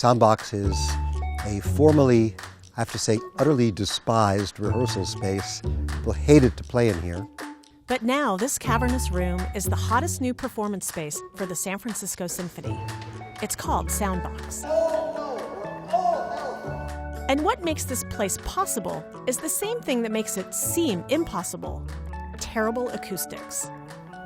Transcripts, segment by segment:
Soundbox is a formerly, I have to say, utterly despised rehearsal space. People hated to play in here. But now this cavernous room is the hottest new performance space for the San Francisco Symphony. It's called Soundbox. And what makes this place possible is the same thing that makes it seem impossible: terrible acoustics.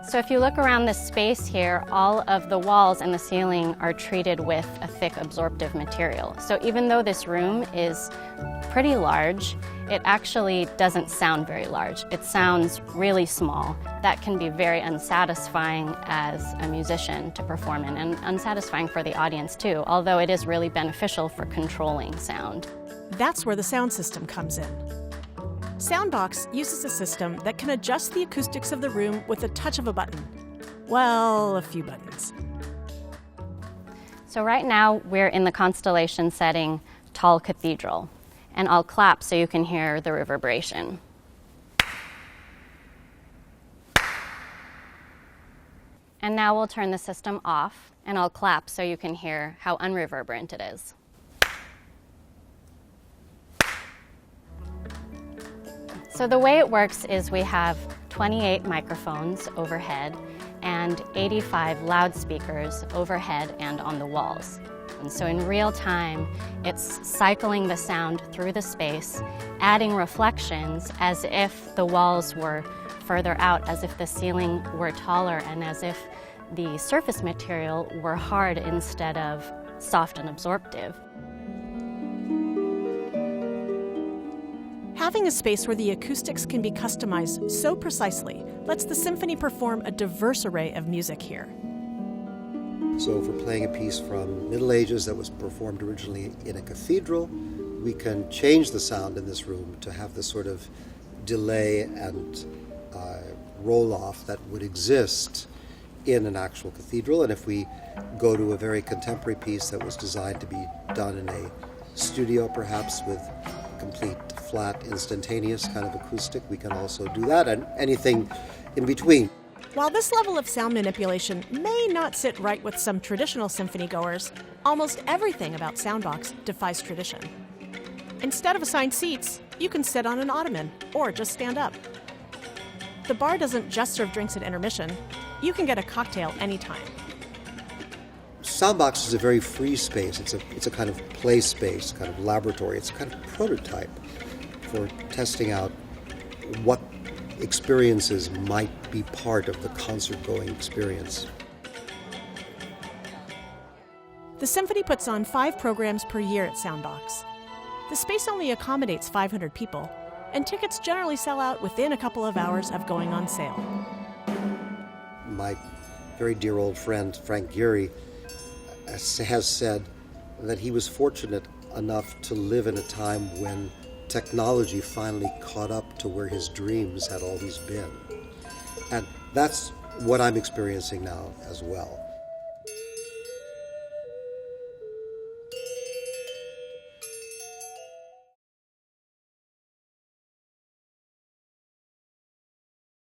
So if you look around this space here, all of the walls and the ceiling are treated with a thick absorptive material. So even though this room is pretty large, it actually doesn't sound very large. It sounds really small. That can be very unsatisfying as a musician to perform in, and unsatisfying for the audience too, although it is really beneficial for controlling sound. That's where the sound system comes in. Soundbox uses a system that can adjust the acoustics of the room with a touch of a button. Well, a few buttons. So right now we're in the constellation setting Tall Cathedral, and I'll clap so you can hear the reverberation. And now we'll turn the system off, and I'll clap so you can hear how unreverberant it is. So the way it works is we have 28 microphones overhead and 85 loudspeakers overhead and on the walls. And so in real time, it's cycling the sound through the space, adding reflections as if the walls were further out, as if the ceiling were taller, and as if the surface material were hard instead of soft and absorptive. Having a space where the acoustics can be customized so precisely lets the symphony perform a diverse array of music here. So if we're playing a piece from Middle Ages that was performed originally in a cathedral, we can change the sound in this room to have the sort of delay and roll-off that would exist in an actual cathedral. And if we go to a very contemporary piece that was designed to be done in a studio, perhaps with complete flat, instantaneous kind of acoustic, we can also do that, and anything in between. While this level of sound manipulation may not sit right with some traditional symphony goers, almost everything about Soundbox defies tradition. Instead of assigned seats, you can sit on an ottoman or just stand up. The bar doesn't just serve drinks at intermission. You can get a cocktail anytime. Soundbox is a very free space. It's a kind of play space, kind of laboratory. It's a kind of prototype for testing out what experiences might be part of the concert-going experience. The Symphony puts on 5 programs per year at Soundbox. The space only accommodates 500 people, and tickets generally sell out within a couple of hours of going on sale. My very dear old friend, Frank Gehry, has said that he was fortunate enough to live in a time when technology finally caught up to where his dreams had always been. And that's what I'm experiencing now as well.